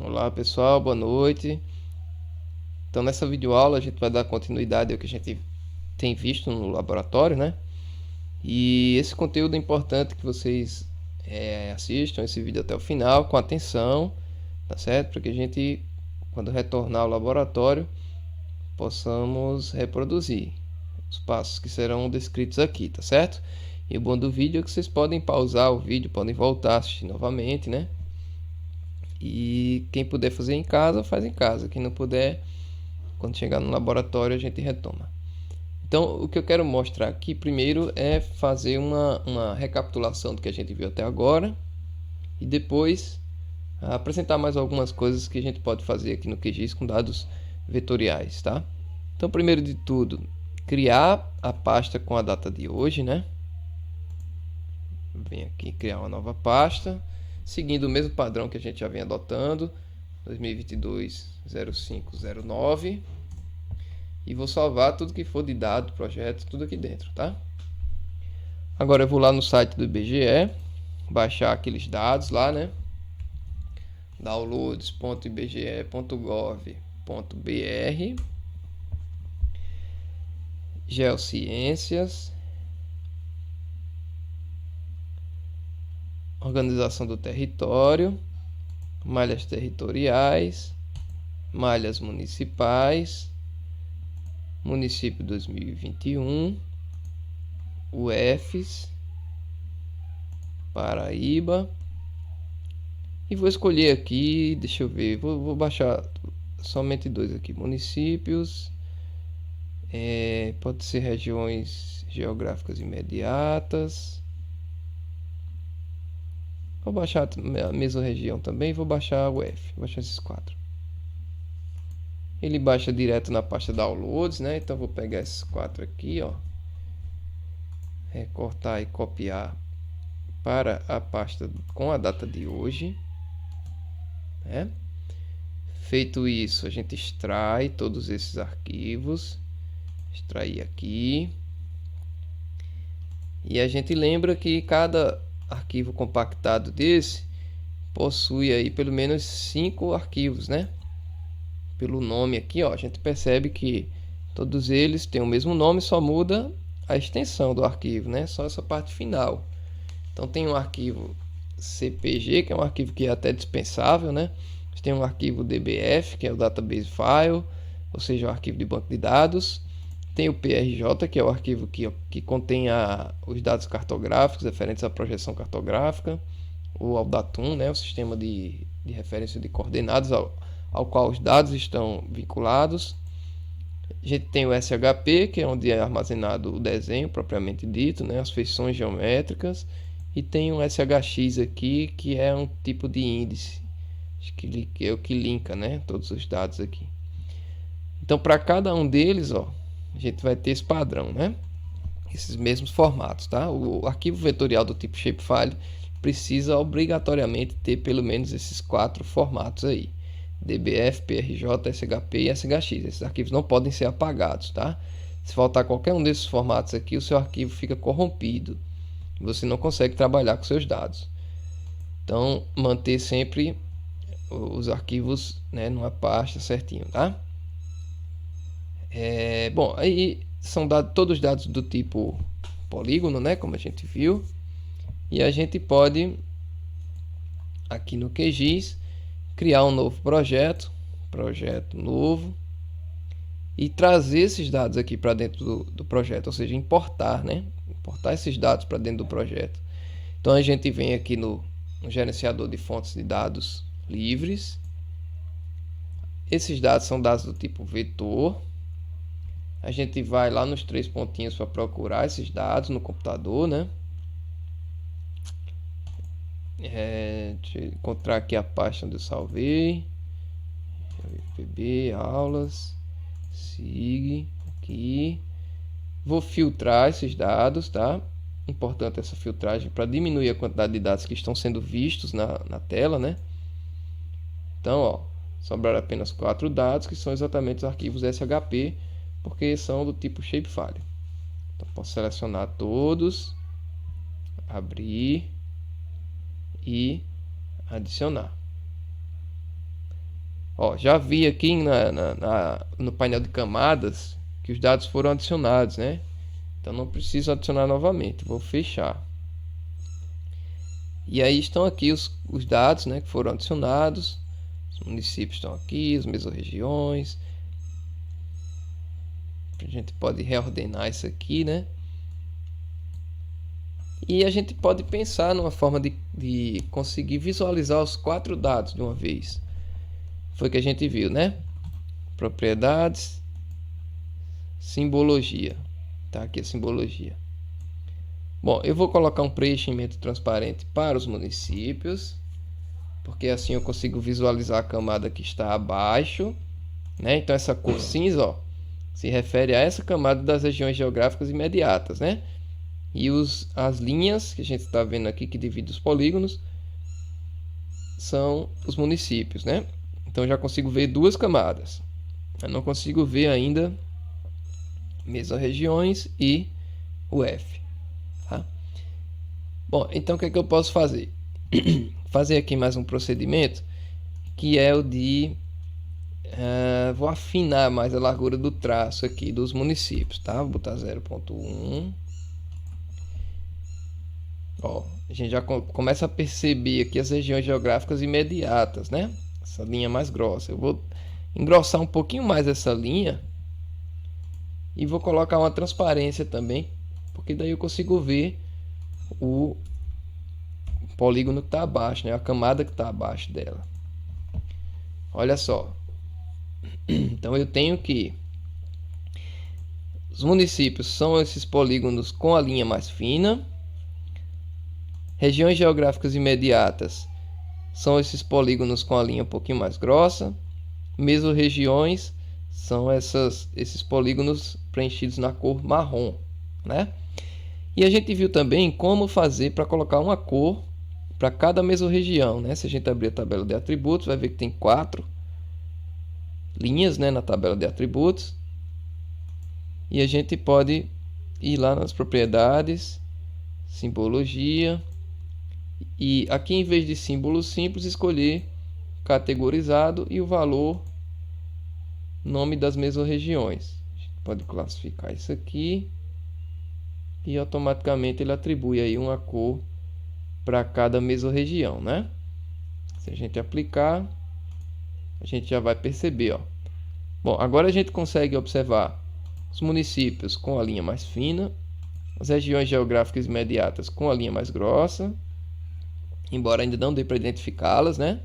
Olá pessoal, boa noite. Então nessa videoaula a gente vai dar continuidade ao que a gente tem visto no laboratório, né? E esse conteúdo é importante que vocês assistam esse vídeo até o final com atenção, tá certo? Para que a gente, quando retornar ao laboratório, possamos reproduzir os passos que serão descritos aqui, tá certo? E o bom do vídeo é que vocês podem pausar o vídeo, podem voltar a assistir novamente, né? E quem puder fazer em casa, faz em casa. Quem não puder, quando chegar no laboratório, a gente retoma. Então, o que eu quero mostrar aqui primeiro é fazer uma recapitulação do que a gente viu até agora e depois apresentar mais algumas coisas que a gente pode fazer aqui no QGIS com dados vetoriais, tá? Então, primeiro de tudo, criar a pasta com a data de hoje, né? Vem aqui criar uma nova pasta, seguindo o mesmo padrão que a gente já vem adotando, 2022-0509. E vou salvar tudo que for de dado, projeto, tudo aqui dentro, tá? Agora eu vou lá no site do IBGE, baixar aqueles dados lá, né? downloads.ibge.gov.br, Geociências, Organização do Território, malhas territoriais, malhas municipais, município 2021, UFs, Paraíba. E vou escolher aqui, deixa eu ver, vou baixar somente dois aqui, municípios, pode ser regiões geográficas imediatas. Vou baixar a mesma região também, vou baixar o F, vou baixar esses quatro. Ele baixa direto na pasta downloads, né? Então vou pegar esses quatro aqui, ó, recortar e copiar para a pasta com a data de hoje, né? Feito isso, a gente extrai todos esses arquivos, extrair aqui, e a gente lembra que cada arquivo compactado desse possui aí pelo menos 5 arquivos, né? Pelo nome aqui, ó, a gente percebe que todos eles têm o mesmo nome, só muda a extensão do arquivo, né? Só essa parte final. Então tem um arquivo CPG, que é um arquivo que é até dispensável, né? Tem um arquivo DBF, que é o Database File, ou seja, o arquivo de banco de dados. Tem o PRJ, que é o arquivo que contém os dados cartográficos referentes à projeção cartográfica, ou ao DATUM, né? O sistema de referência de coordenadas ao qual os dados estão vinculados. A gente tem o SHP, que é onde é armazenado o desenho propriamente dito, né? As feições geométricas. E tem um SHX aqui, que é um tipo de índice, que é o que linka, né, todos os dados aqui. Então, para cada um deles, ó, a gente vai ter esse padrão, né? Esses mesmos formatos, tá? O arquivo vetorial do tipo shapefile precisa obrigatoriamente ter pelo menos esses 4 formatos aí: DBF, PRJ, SHP e SHX. Esses arquivos não podem ser apagados, tá? Se faltar qualquer um desses formatos aqui, o seu arquivo fica corrompido. Você não consegue trabalhar com seus dados. Então, manter sempre os arquivos, né, numa pasta certinho, tá? Bom, aí são todos os dados do tipo polígono, né, como a gente viu. E a gente pode, aqui no QGIS, criar um novo projeto novo, e trazer esses dados aqui para dentro do projeto, ou seja, importar, né? Importar esses dados para dentro do projeto. Então a gente vem aqui no gerenciador de fontes de dados livres. Esses dados são dados do tipo vetor. A gente vai lá nos 3 pontinhos para procurar esses dados no computador, né? Deixa eu encontrar aqui a pasta onde eu salvei. FPB, aulas, SIG, aqui. Vou filtrar esses dados, tá? Importante essa filtragem para diminuir a quantidade de dados que estão sendo vistos na tela, né? Então, ó, sobraram apenas 4 dados, que são exatamente os arquivos SHP, porque são do tipo shapefile. Então, posso selecionar todos, abrir e adicionar. Ó, já vi aqui no painel de camadas que os dados foram adicionados, né? Então não preciso adicionar novamente, vou fechar. E aí estão aqui os dados, né, que foram adicionados. Os municípios estão aqui, as mesorregiões. A gente pode reordenar isso aqui, né? E a gente pode pensar numa forma de conseguir visualizar os 4 dados de uma vez. Foi o que a gente viu, né? Propriedades, simbologia. Tá aqui a simbologia. Bom, eu vou colocar um preenchimento transparente para os municípios, porque assim eu consigo visualizar a camada que está abaixo, né? Então essa cor cinza, ó, se refere a essa camada das regiões geográficas imediatas, né? E as linhas que a gente está vendo aqui que dividem os polígonos são os municípios, né? Então eu já consigo ver 2 camadas. Eu não consigo ver ainda mesorregiões e o F. Tá? Bom, então o que é que eu posso fazer? Fazer aqui mais um procedimento, que é o de vou afinar mais a largura do traço aqui dos municípios, tá? Vou botar 0.1. Ó, a gente já começa a perceber aqui as regiões geográficas imediatas, né? Essa linha mais grossa. Eu vou engrossar um pouquinho mais essa linha e vou colocar uma transparência também, porque daí eu consigo ver o polígono que está abaixo, né? A camada que está abaixo dela. Olha só. Então eu tenho que os municípios são esses polígonos com a linha mais fina. Regiões geográficas imediatas são esses polígonos com a linha um pouquinho mais grossa. Mesorregiões são esses polígonos preenchidos na cor marrom, né? E a gente viu também como fazer para colocar uma cor para cada mesorregião, né? Se a gente abrir a tabela de atributos, vai ver que tem 4 linhas, né, na tabela de atributos. E a gente pode ir lá nas propriedades, simbologia, e aqui em vez de símbolo simples, escolher categorizado e o valor, nome das mesorregiões. A gente pode classificar isso aqui e automaticamente ele atribui aí uma cor para cada mesorregião, né? Se a gente aplicar, a gente já vai perceber, ó. Bom, agora a gente consegue observar os municípios com a linha mais fina, as regiões geográficas imediatas com a linha mais grossa, embora ainda não dê para identificá-las, né?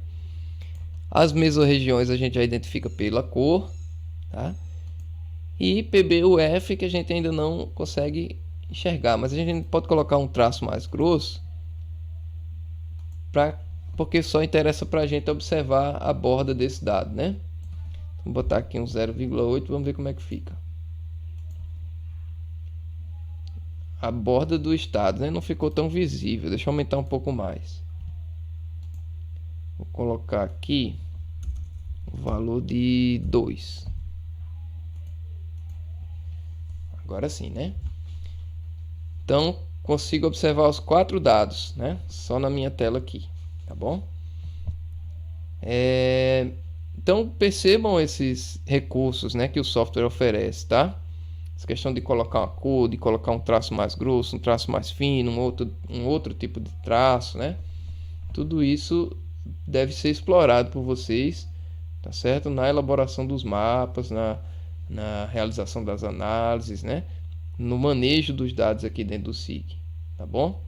As mesorregiões a gente já identifica pela cor, tá? E PBUF que a gente ainda não consegue enxergar, mas a gente pode colocar um traço mais grosso, porque só interessa para a gente observar a borda desse dado, né? Vou botar aqui um 0,8, vamos ver como é que fica. A borda do estado, né? Não ficou tão visível. Deixa eu aumentar um pouco mais. Vou colocar aqui o valor de 2. Agora sim, né? Então, consigo observar os 4 dados, né? Só na minha tela aqui, tá bom? Então, percebam esses recursos, né, que o software oferece, tá? Essa questão de colocar uma cor, de colocar um traço mais grosso, um traço mais fino, um outro tipo de traço, né? Tudo isso deve ser explorado por vocês, tá certo? Na elaboração dos mapas, na realização das análises, né? No manejo dos dados aqui dentro do SIG, tá bom?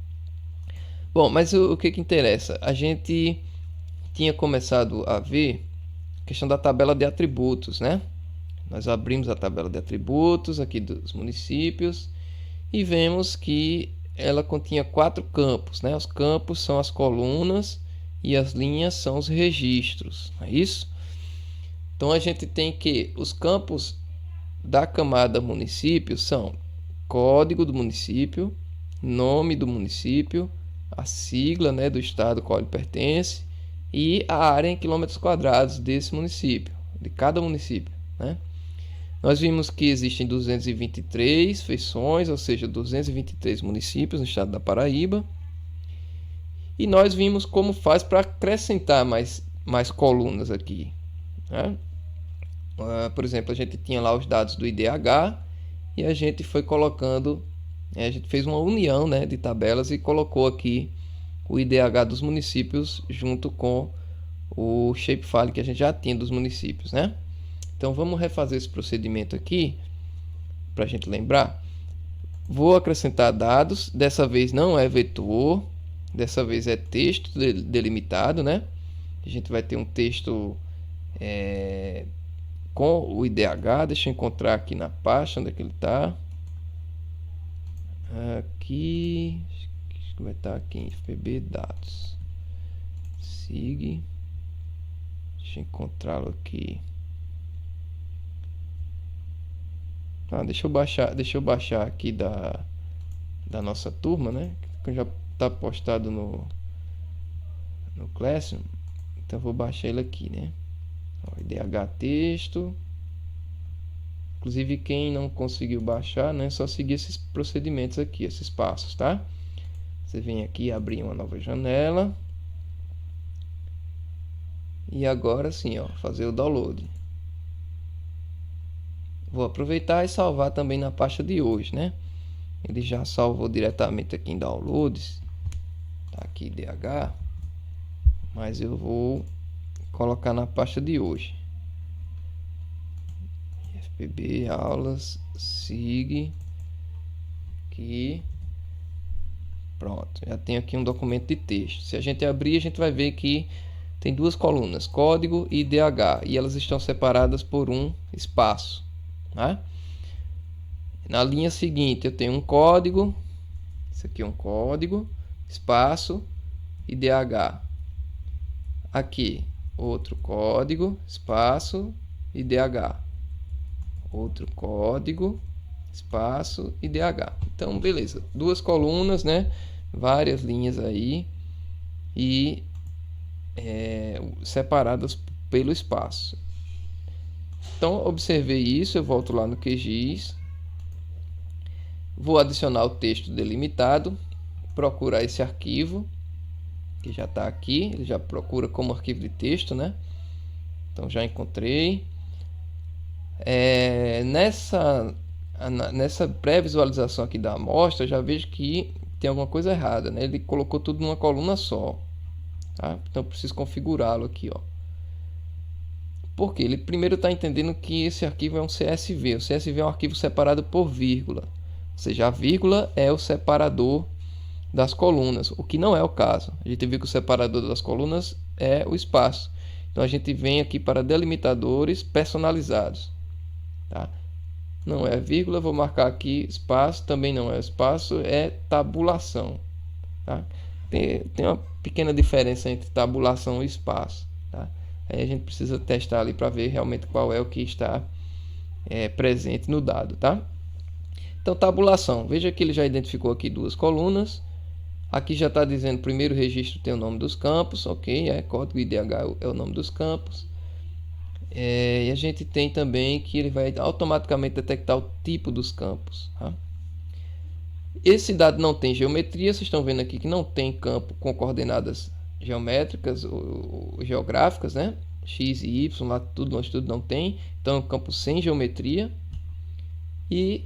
Bom, mas o que interessa? A gente tinha começado a ver a questão da tabela de atributos, né? Nós abrimos a tabela de atributos aqui dos municípios e vemos que ela continha 4 campos, né? Os campos são as colunas e as linhas são os registros, não é isso? Então a gente tem que os campos da camada município são código do município, nome do município, a sigla, né, do estado ao qual ele pertence e a área em quilômetros quadrados desse município, de cada município, né? Nós vimos que existem 223 feições, ou seja, 223 municípios no estado da Paraíba. E nós vimos como faz para acrescentar mais colunas aqui. né? Por exemplo, a gente tinha lá os dados do IDH e a gente foi colocando, a gente fez uma união, né, de tabelas e colocou aqui o IDH dos municípios junto com o shapefile que a gente já tinha dos municípios, né? Então vamos refazer esse procedimento aqui para a gente lembrar. Vou acrescentar dados, dessa vez não é vetor, dessa vez é texto delimitado, né? A gente vai ter um texto com o IDH, deixa eu encontrar aqui na pasta onde é que ele está. Aqui, acho que vai estar aqui em FPB dados. SIG, deixa eu encontrá-lo aqui. Deixa eu baixar aqui da nossa turma, né? Que já está postado no Classroom. Então vou baixar ele aqui, né? IDH texto. Inclusive quem não conseguiu baixar, né? É só seguir esses procedimentos aqui, esses passos, tá? Você vem aqui abrir uma nova janela. E agora sim, ó, fazer o download. Vou aproveitar e salvar também na pasta de hoje, né? Ele já salvou diretamente aqui em downloads. Tá aqui IDH. Mas eu vou colocar na pasta de hoje. FPB, aulas, SIG. Aqui. Pronto, já tenho aqui um documento de texto. Se a gente abrir, a gente vai ver que tem duas colunas, código e IDH. E elas estão separadas por um espaço. Né? Na linha seguinte eu tenho um código, isso aqui é um código, espaço, IDH. Aqui outro código, espaço, IDH. Outro código, espaço, IDH. Então beleza, duas colunas, né? Várias linhas aí e separadas pelo espaço. Então, observei isso, eu volto lá no QGIS, vou adicionar o texto delimitado, procurar esse arquivo, que já está aqui, ele já procura como arquivo de texto, né? Então, já encontrei. Nessa pré-visualização aqui da amostra, já vejo que tem alguma coisa errada, né? Ele colocou tudo numa coluna só, tá? Então, eu preciso configurá-lo aqui, ó. Porque ele primeiro está entendendo que esse arquivo é um CSV. O CSV é um arquivo separado por vírgula. Ou seja, a vírgula é o separador das colunas, o que não é o caso. A gente viu que o separador das colunas é o espaço. Então a gente vem aqui para delimitadores personalizados. Tá? Não é vírgula, vou marcar aqui espaço, também não é espaço, é tabulação. Tá? Tem uma pequena diferença entre tabulação e espaço. Tá? Aí a gente precisa testar ali para ver realmente qual é o que está presente no dado, tá? Então, tabulação. Veja que ele já identificou aqui duas colunas. Aqui já está dizendo primeiro registro tem o nome dos campos, ok? Código IDH é o nome dos campos. E a gente tem também que ele vai automaticamente detectar o tipo dos campos, tá? Esse dado não tem geometria, vocês estão vendo aqui que não tem campo com coordenadas geométricas ou geográficas, né? X e Y, latitude, longitude não tem. Então é um campo sem geometria. E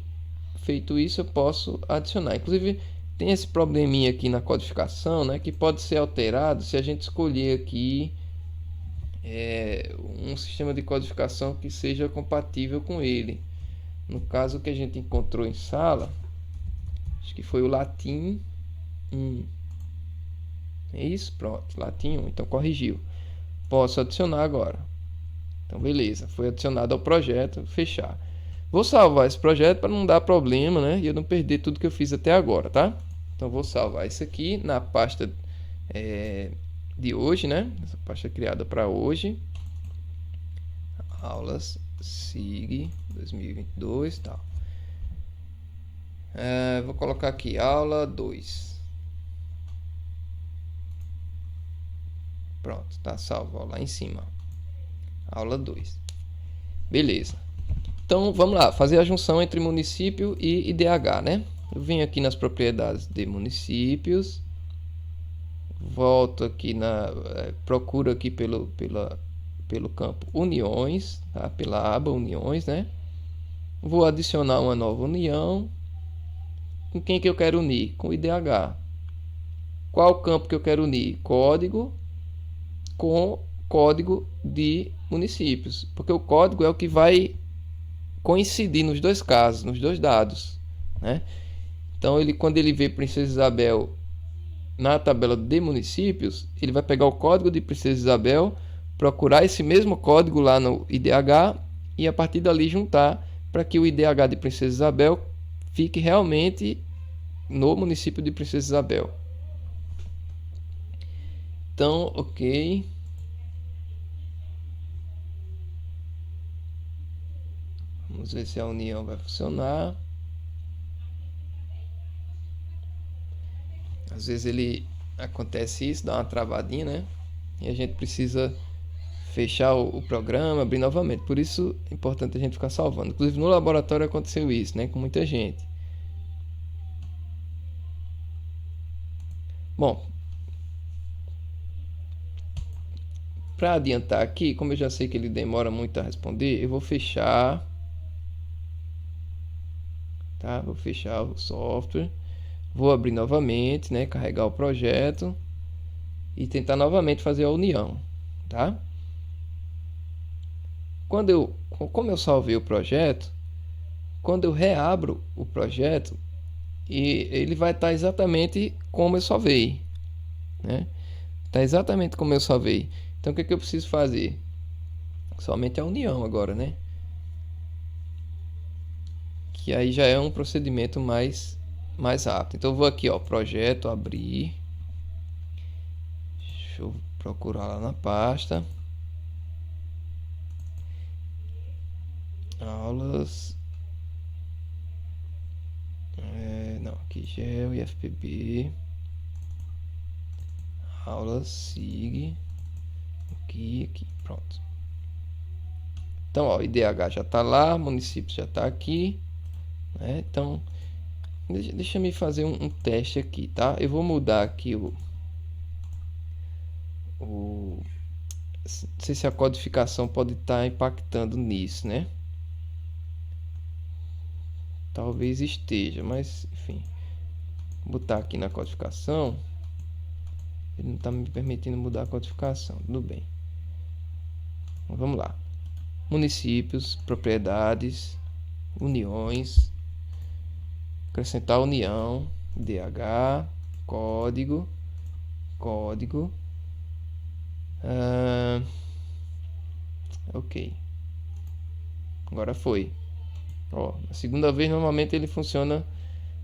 feito isso eu posso adicionar. Inclusive tem esse probleminha aqui na codificação, né? Que pode ser alterado se a gente escolher aqui um sistema de codificação que seja compatível com ele. No caso que a gente encontrou em sala, acho que foi o Latim 1. É isso? Pronto, Latim 1. Então corrigiu. Posso adicionar agora. Então beleza, foi adicionado ao projeto, fechar. Vou salvar esse projeto para não dar problema, né? E eu não perder tudo que eu fiz até agora, tá? Então vou salvar isso aqui na pasta de hoje, né? Essa pasta criada para hoje. Aulas SIG 2022 e tal. Vou colocar aqui aula 2. Pronto, tá salvo ó, lá em cima. Aula 2. Beleza. Então vamos lá, fazer a junção entre município e IDH, né? Eu venho aqui nas propriedades de municípios. Volto aqui procuro aqui pelo campo Uniões, tá? Pela aba Uniões, né? Vou adicionar uma nova união. Com quem que eu quero unir? Com o IDH. Qual campo que eu quero unir? Código com código de municípios, porque o código é o que vai coincidir nos dois casos, nos dois dados, né? Então quando ele vê Princesa Isabel na tabela de municípios, ele vai pegar o código de Princesa Isabel, procurar esse mesmo código lá no IDH e a partir dali juntar para que o IDH de Princesa Isabel fique realmente no município de Princesa Isabel. Então, ok. Vamos ver se a união vai funcionar. Às vezes ele acontece isso, dá uma travadinha, né? E a gente precisa fechar o programa, abrir novamente. Por isso é importante a gente ficar salvando. Inclusive no laboratório aconteceu isso, né? Com muita gente. Bom, para adiantar aqui, como eu já sei que ele demora muito a responder, eu vou fechar, tá? Vou fechar o software, vou abrir novamente, né? Carregar o projeto e tentar novamente fazer a união, tá? Como eu salvei o projeto, quando eu reabro o projeto, e ele vai estar exatamente como eu salvei, né? Tá exatamente como eu salvei. Então o que é que eu preciso fazer? Somente a união agora, né? Que aí já é um procedimento mais rápido. Então eu vou aqui, ó, projeto, abrir. Deixa eu procurar lá na pasta. Aulas. Não, aqui GEL e FPB. Aulas, SIG. Aqui, pronto. Então, ó, IDH já está lá, município já está aqui, né? Então, deixa eu me fazer um teste aqui, tá? Eu vou mudar aqui não sei se a codificação pode estar impactando nisso, né? Talvez esteja, mas enfim. Vou botar aqui na codificação. Ele não está me permitindo mudar a codificação. Tudo bem. Então, vamos lá. Municípios, propriedades, uniões. Acrescentar união, DH, código. Ok. Agora foi. Ó, a segunda vez normalmente ele funciona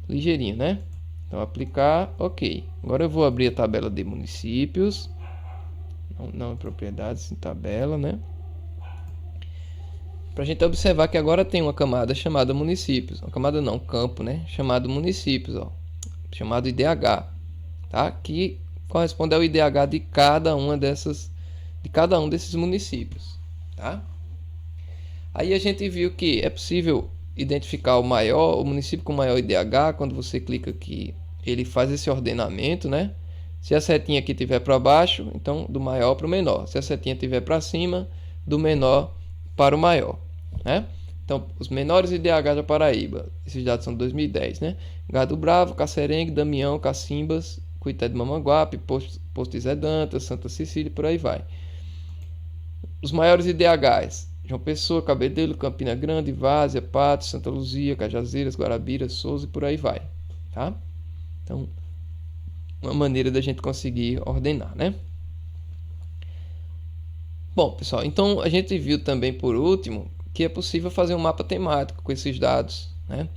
ligeirinho, né? Então aplicar, ok. Agora eu vou abrir a tabela de municípios. Não em propriedades, em tabela, né? Pra gente observar que agora tem uma camada chamada municípios. Uma camada não, campo, né? Chamado municípios, ó. Chamado IDH, tá? Que corresponde ao IDH de cada um desses municípios, tá? Aí a gente viu que é possível identificar o município com maior IDH. Quando você clica aqui, ele faz esse ordenamento, né? Se a setinha aqui estiver para baixo, então do maior para o menor. Se a setinha estiver para cima, do menor para o maior, né? Então, os menores IDH da Paraíba, esses dados são de 2010, né? Gado Bravo, Cacerengue, Damião, Cacimbas, Cuité de Mamanguape, Posto Zé Dantas, Santa Cecília, por aí vai. Os maiores IDHs: João Pessoa, Cabedelo, Campina Grande, Várzea, Patos, Santa Luzia, Cajazeiras, Guarabira, Souza e por aí vai, tá? Então, uma maneira da gente conseguir ordenar, né? Bom, pessoal, então a gente viu também por último que é possível fazer um mapa temático com esses dados, né?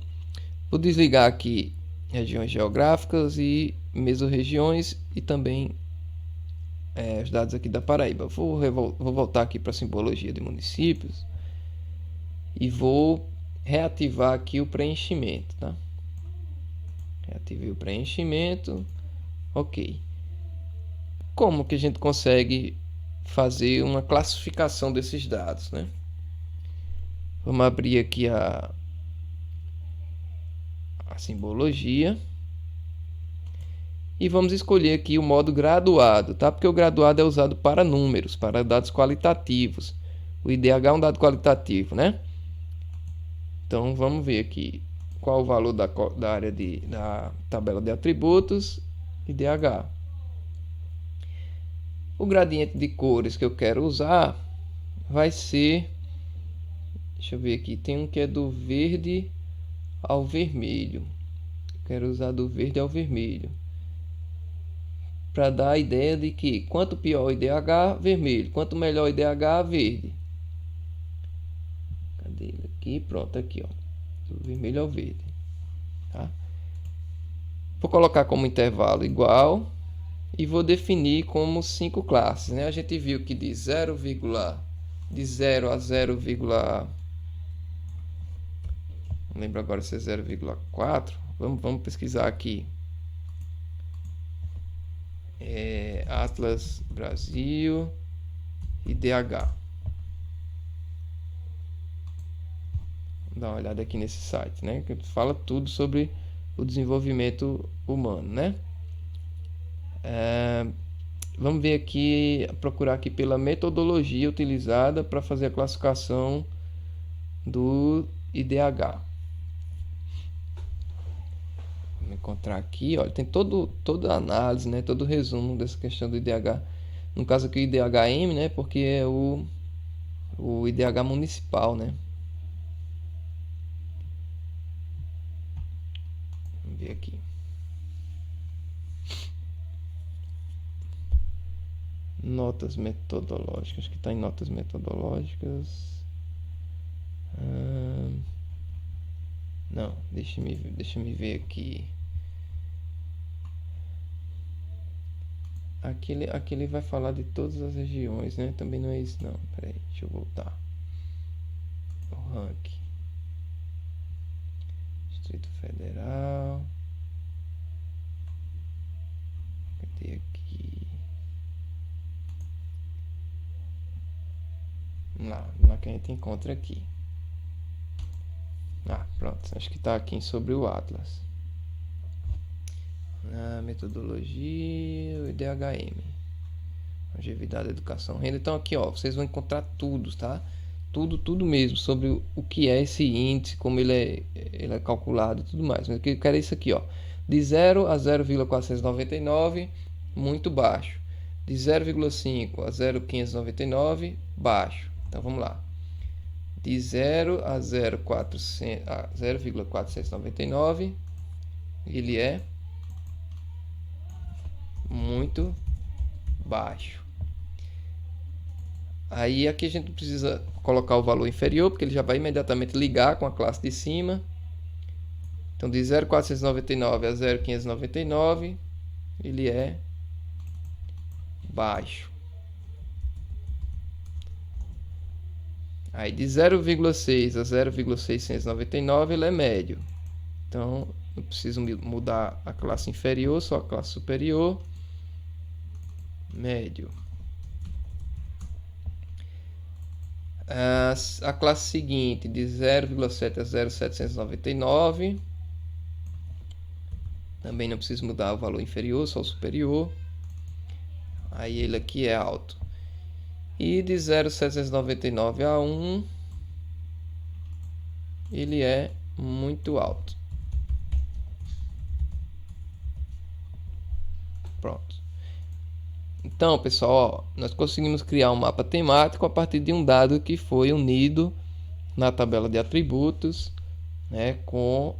Vou desligar aqui regiões geográficas e mesorregiões e também os dados aqui da Paraíba. Vou voltar aqui para a simbologia de municípios e vou reativar aqui o preenchimento, tá? Reativei o preenchimento, ok. Como que a gente consegue fazer uma classificação desses dados, né? Vamos abrir aqui a simbologia E vamos escolher aqui o modo graduado, tá? Porque o graduado é usado para números, para dados qualitativos. O IDH é um dado qualitativo, né? Então vamos ver aqui qual o valor da área da tabela de atributos, IDH. O gradiente de cores que eu quero usar vai ser, deixa eu ver aqui, tem um que é do verde ao vermelho. Quero usar do verde ao vermelho, para dar a ideia de que quanto pior o IDH, vermelho, quanto melhor o IDH, verde. Cadê ele aqui? Pronto, aqui, ó, do vermelho ao verde, tá? Vou colocar como intervalo igual e vou definir como 5 classes, né? A gente viu que de 0 a 0, não lembro agora se é 0,4. Vamos pesquisar aqui. Atlas Brasil IDH. Vou dar uma olhada aqui nesse site, né? Que fala tudo sobre o desenvolvimento humano, né? Vamos ver aqui, procurar aqui pela metodologia utilizada para fazer a classificação do IDH. Vamos encontrar aqui, olha, tem toda a análise, né? Todo o resumo dessa questão do IDH. No caso aqui o IDHM, né? Porque é o IDH municipal, né? Vamos ver aqui. Notas metodológicas, que está em notas metodológicas. Não, deixa me ver aqui. Aqui ele vai falar de todas as regiões, né? Também não é isso, não. Peraí, deixa eu voltar. O ranking. Distrito Federal. Cadê aqui? Vamos lá que a gente encontra aqui. Pronto, acho que está aqui sobre o Atlas. A metodologia, o IDHM, longevidade, educação, renda. Então aqui, ó, vocês vão encontrar tudo, tá? Tudo mesmo sobre o que é esse índice, como ele é calculado e tudo mais. Mas eu quero isso aqui, ó, de 0 a 0,499, muito baixo. De 0,5 a 0,599, baixo. Então vamos lá. De 0 a 0,499, ele é muito baixo. Aí aqui a gente precisa colocar o valor inferior, porque ele já vai imediatamente ligar com a classe de cima. Então de 0,499 a 0,599, ele é baixo. Aí de 0,6 a 0,699 ele é médio. Então eu preciso mudar a classe inferior, só a classe superior. Médio. A classe seguinte de 0,7 a 0,799. Também não preciso mudar o valor inferior, só o superior. Aí ele aqui é alto. E de 0,799 a 1, ele é muito alto. Pronto. Então, pessoal, ó, nós conseguimos criar um mapa temático a partir de um dado que foi unido na tabela de atributos, né, com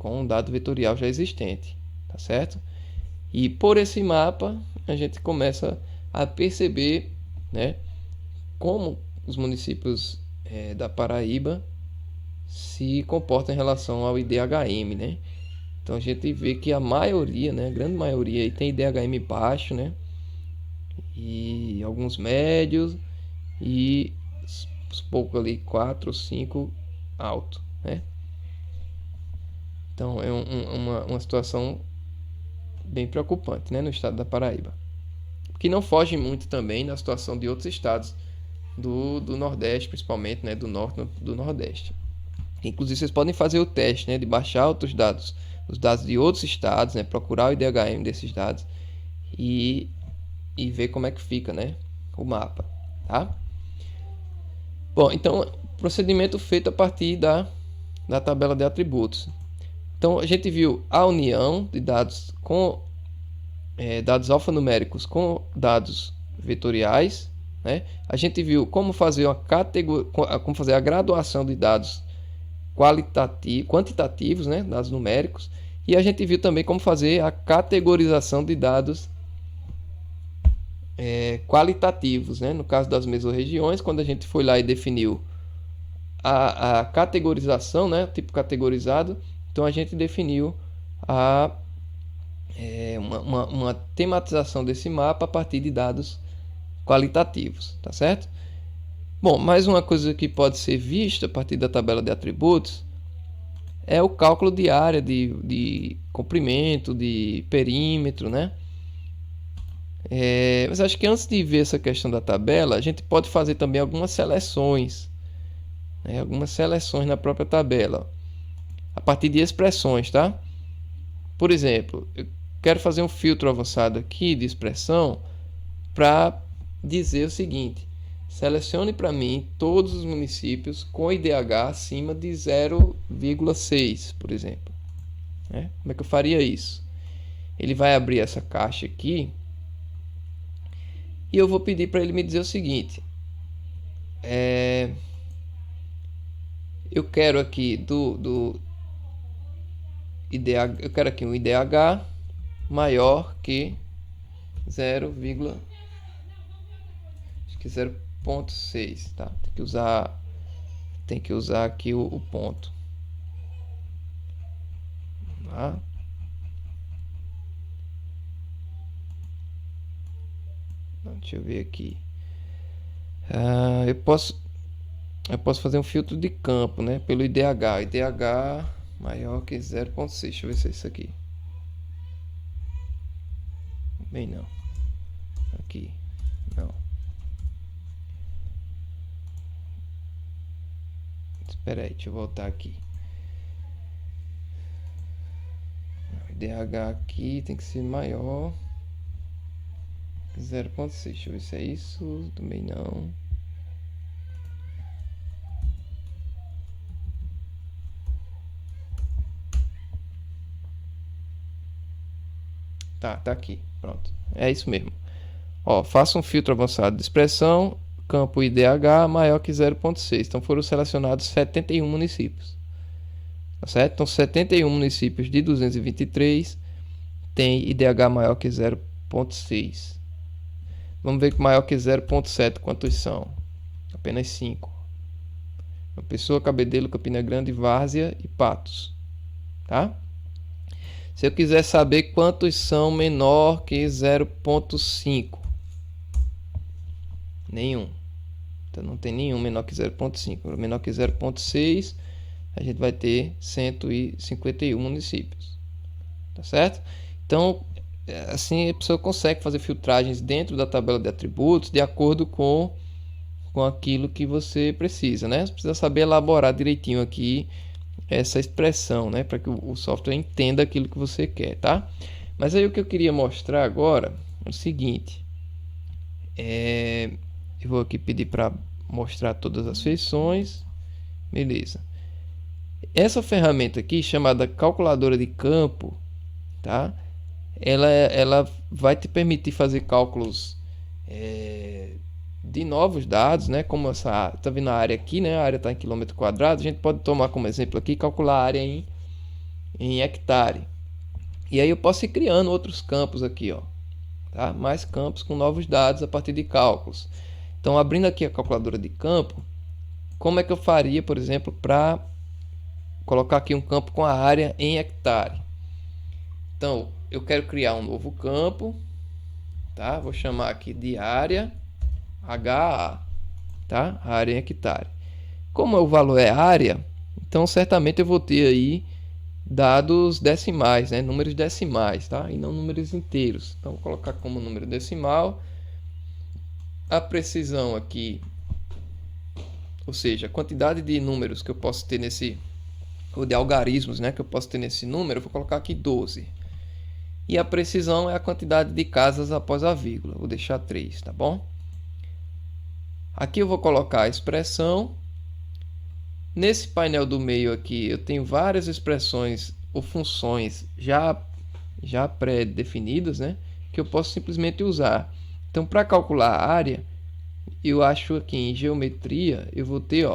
um dado vetorial já existente, tá certo? E por esse mapa a gente começa a perceber, né, como os municípios da Paraíba se comportam em relação ao IDHM, né? Então a gente vê que a maioria, né, a grande maioria aí tem IDHM baixo, né? E alguns médios e os poucos ali 4 ou 5 alto, né? Então é uma situação bem preocupante, né, no estado da Paraíba, que não foge muito também da situação de outros estados do Nordeste, principalmente, né, do Norte, do Nordeste. Inclusive vocês podem fazer o teste, né, de baixar outros dados os dados de outros estados, né? Procurar o IDHM desses dados e ver como é que fica, né? O mapa, tá? Bom, então, procedimento feito a partir da tabela de atributos. Então, a gente viu a união de dados com dados alfanuméricos com dados vetoriais, né? A gente viu como fazer como fazer a graduação de dados quantitativos, né? Dados numéricos, e a gente viu também como fazer a categorização de dados qualitativos, né? No caso das mesorregiões, quando a gente foi lá e definiu a categorização, né? O tipo categorizado, então a gente definiu uma tematização desse mapa a partir de dados qualitativos, tá certo? Bom, mais uma coisa que pode ser vista a partir da tabela de atributos é o cálculo de área, de comprimento, de perímetro, né? Mas acho que antes de ver essa questão da tabela, a gente pode fazer também algumas seleções, né? Algumas seleções na própria tabela, a partir de expressões, tá? Por exemplo, eu quero fazer um filtro avançado aqui de expressão para dizer o seguinte: selecione para mim todos os municípios com IDH acima de 0,6, por exemplo. Como é que eu faria isso? Ele vai abrir essa caixa aqui e eu vou pedir para ele me dizer o seguinte: eu quero aqui do IDH, eu quero aqui um IDH maior que 0,6, tá? Tem que usar aqui o ponto, tá? Deixa eu ver aqui. Eu posso fazer um filtro de campo, né? Pelo IDH. IDH maior que 0,6. Deixa eu ver se é isso aqui. Bem, não. Aqui. Não. Espera aí, deixa eu voltar aqui. O IDH aqui tem que ser maior que 0,6. Deixa eu ver se é isso. Também não. Tá aqui, pronto, é isso mesmo. Ó, faça um filtro avançado de expressão, campo IDH maior que 0,6. Então foram selecionados 71 municípios, tá certo? Então 71 municípios de 223 tem IDH maior que 0,6. Vamos ver que maior que 0,7 quantos são? Apenas 5. Uma Pessoa, Cabedelo, Campina Grande, Várzea e Patos, tá? Se eu quiser saber quantos são menor que 0,5, nenhum. Então não tem nenhum menor que 0,5. Menor que 0,6, a gente vai ter 151 municípios. Tá certo? Então, assim a pessoa consegue fazer filtragens dentro da tabela de atributos de acordo com aquilo que você precisa, né? Você precisa saber elaborar direitinho aqui essa expressão, né, para que o software entenda aquilo que você quer, tá? Mas aí o que eu queria mostrar agora é o seguinte: eu vou aqui pedir para mostrar todas as feições, beleza? Essa ferramenta aqui chamada calculadora de campo, tá? Ela vai te permitir fazer cálculos de novos dados, né? Como tá vendo a área aqui, né? A área está em quilômetro quadrado. A gente pode tomar como exemplo aqui, calcular a área em hectare. E aí eu posso ir criando outros campos aqui, ó, tá? Mais campos com novos dados a partir de cálculos. Então, abrindo aqui a calculadora de campo, como é que eu faria, por exemplo, para colocar aqui um campo com a área em hectare? Então, eu quero criar um novo campo, tá? Vou chamar aqui de área HA, tá? A área em hectare. Como o valor é área, então certamente eu vou ter aí dados decimais, né? Números decimais, tá? E não números inteiros. Então vou colocar como número decimal. A precisão aqui, ou seja, a quantidade de números que eu posso ter nesse ou de algarismos, né, que eu posso ter nesse número, eu vou colocar aqui 12. E a precisão é a quantidade de casas após a vírgula, vou deixar 3, tá bom? Aqui eu vou colocar a expressão. Nesse painel do meio aqui eu tenho várias expressões ou funções já pré-definidas, né, que eu posso simplesmente usar. Então, para calcular a área, eu acho aqui em geometria, eu vou ter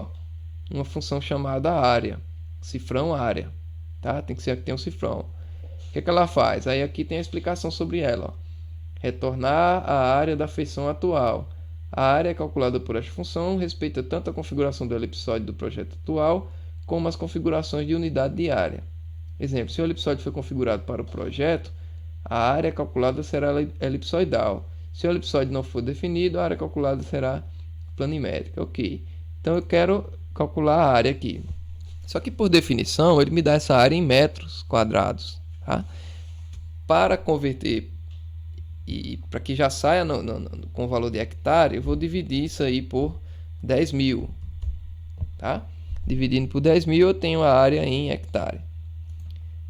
uma função chamada área, cifrão área, tá? Tem que ser aqui, tem um cifrão. O que é que ela faz? Aí aqui tem a explicação sobre ela, ó. Retornar a área da feição atual. A área calculada por esta função respeita tanto a configuração do elipsoide do projeto atual, como as configurações de unidade de área. Exemplo, se o elipsoide foi configurado para o projeto, a área calculada será elipsoidal. Se o elipsoide não for definido, a área calculada será planimétrica. Ok. Então eu quero calcular a área aqui. Só que por definição, ele me dá essa área em metros quadrados. Tá? Para converter e para que já saia com o valor de hectare, eu vou dividir isso aí por 10.000. Tá? Dividindo por 10.000, eu tenho a área em hectare.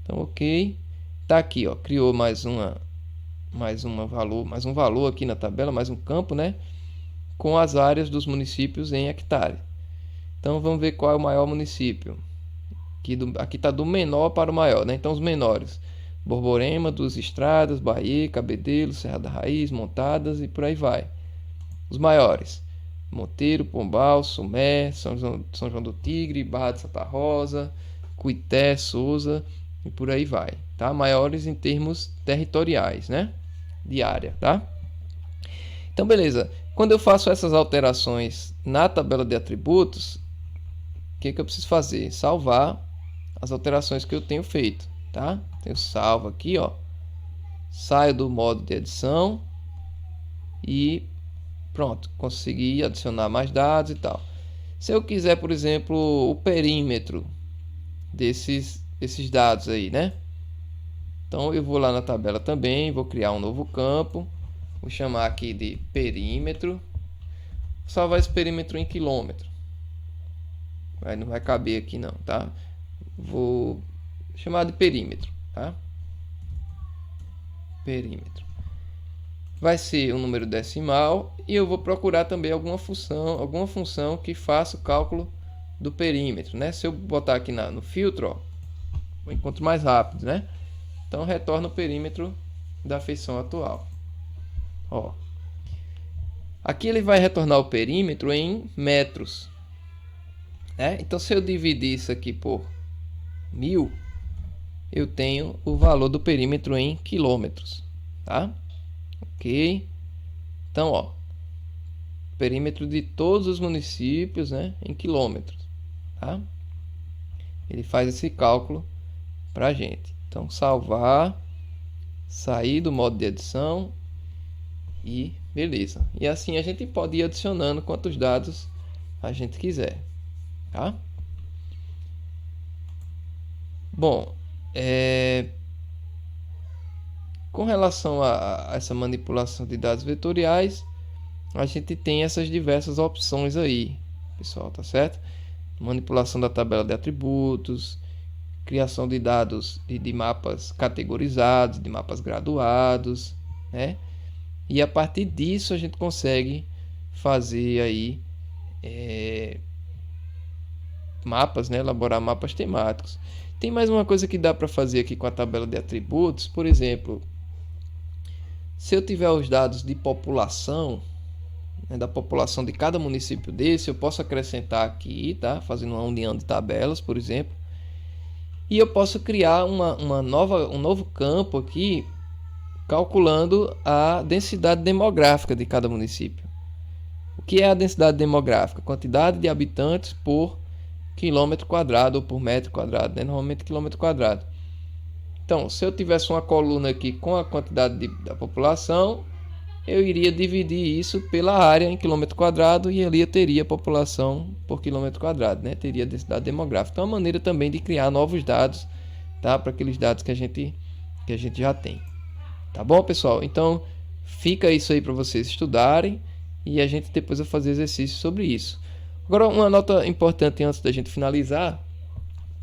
Então, ok. Tá aqui, ó, criou mais um valor aqui na tabela, mais um campo, né, com as áreas dos municípios em hectare. Então vamos ver qual é o maior município. Aqui está do menor para o maior, né? Então os menores: Borborema, Duas Estradas, Bahia, Cabedelo, Serra da Raiz, Montadas e por aí vai. Os maiores: Monteiro, Pombal, Sumé, São João do Tigre, Barra de Santa Rosa, Cuité, Souza e por aí vai, tá? Maiores em termos territoriais, né? De área, tá? Então, beleza. Quando eu faço essas alterações na tabela de atributos, o que eu preciso fazer? Salvar as alterações que eu tenho feito, tá? Eu salvo aqui, ó. Saio do modo de edição e pronto, consegui adicionar mais dados e tal. Se eu quiser, por exemplo, o perímetro desses dados aí, né? Então eu vou lá na tabela também, vou criar um novo campo, vou chamar aqui de perímetro, vou salvar esse perímetro em quilômetro. Não vai caber aqui não, tá? Vou chamar de perímetro, tá? Perímetro. Vai ser um número decimal e eu vou procurar também alguma função que faça o cálculo do perímetro, né? Se eu botar aqui no filtro, ó, eu encontro mais rápido, né? Então retorna o perímetro da feição atual. Ó. Aqui ele vai retornar o perímetro em metros, né? Então se eu dividir isso aqui por 1000, eu tenho o valor do perímetro em quilômetros, tá? Ok. Então, ó, perímetro de todos os municípios, né, em quilômetros, tá? Ele faz esse cálculo pra gente. Então, salvar, sair do modo de edição e beleza. E assim a gente pode ir adicionando quantos dados a gente quiser, tá? Bom, com relação a essa manipulação de dados vetoriais, a gente tem essas diversas opções aí, pessoal, tá certo? Manipulação da tabela de atributos, criação de dados de mapas categorizados, de mapas graduados, né? E a partir disso a gente consegue fazer aí mapas, né? Elaborar mapas temáticos. Tem mais uma coisa que dá para fazer aqui com a tabela de atributos, por exemplo, se eu tiver os dados de população, né, da população de cada município desse, eu posso acrescentar aqui, tá? Fazendo uma união de tabelas, por exemplo. E eu posso criar um novo campo aqui, calculando a densidade demográfica de cada município. O que é a densidade demográfica? Quantidade de habitantes por quilômetro quadrado ou por metro quadrado, né? Normalmente quilômetro quadrado. Então, se eu tivesse uma coluna aqui com a quantidade da população, eu iria dividir isso pela área em quilômetro quadrado e ali eu teria a população por quilômetro quadrado, né? Teria a densidade demográfica. Então, é uma maneira também de criar novos dados, tá? Para aqueles dados que a gente já tem. Tá bom, pessoal? Então, fica isso aí para vocês estudarem e a gente depois vai fazer exercício sobre isso. Agora, uma nota importante antes da gente finalizar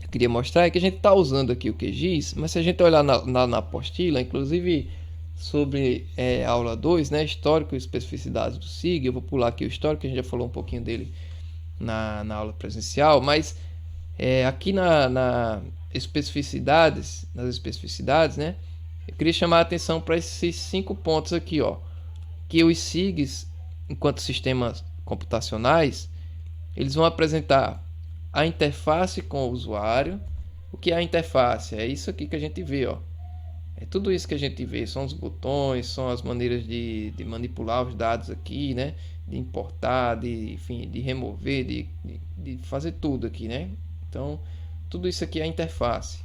eu queria mostrar é que a gente está usando aqui o QGIS, mas se a gente olhar na apostila, inclusive sobre aula 2, né, histórico e especificidades do SIG, eu vou pular aqui o histórico, a gente já falou um pouquinho dele na aula presencial, mas aqui nas especificidades, né, eu queria chamar a atenção para esses 5 pontos aqui, ó, que os SIGs, enquanto sistemas computacionais, eles vão apresentar a interface com o usuário. O que é a interface? É isso aqui que a gente vê, ó. É tudo isso que a gente vê, são os botões, são as maneiras de manipular os dados aqui, né? De importar, enfim, de remover, de fazer tudo aqui, né? Então, tudo isso aqui é a interface.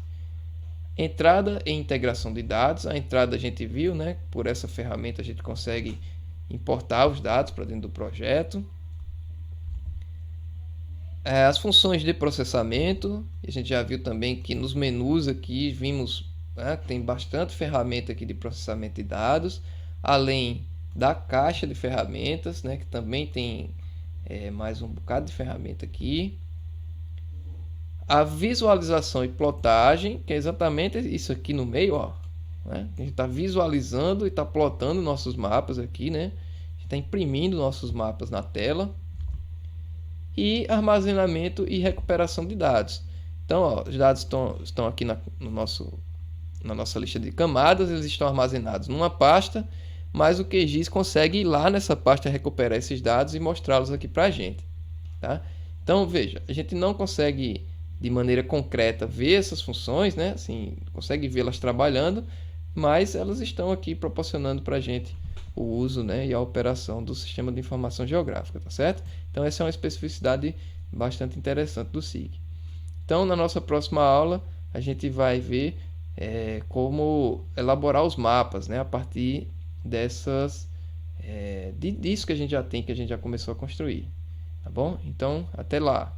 Entrada e integração de dados. A entrada a gente viu, né? Por essa ferramenta a gente consegue importar os dados para dentro do projeto. As funções de processamento, a gente já viu também que nos menus aqui vimos, né, tem bastante ferramenta aqui de processamento de dados, além da caixa de ferramentas, né, que também tem mais um bocado de ferramenta aqui. A visualização e plotagem, que é exatamente isso aqui no meio, ó, né? A gente está visualizando e está plotando nossos mapas aqui, né? A gente está imprimindo nossos mapas na tela. E armazenamento e recuperação de dados. Então, ó, os dados estão aqui na nossa lista de camadas, eles estão armazenados numa pasta, mas o QGIS consegue ir lá nessa pasta recuperar esses dados e mostrá-los aqui para a gente. Tá? Então, veja, a gente não consegue de maneira concreta ver essas funções, né? Assim, consegue vê-las trabalhando, mas elas estão aqui proporcionando para a gente o uso, né, e a operação do sistema de informação geográfica, tá certo? Então essa é uma especificidade bastante interessante do SIG. Então na nossa próxima aula a gente vai ver como elaborar os mapas, né, a partir disso que a gente já tem, que a gente já começou a construir, tá bom? Então até lá.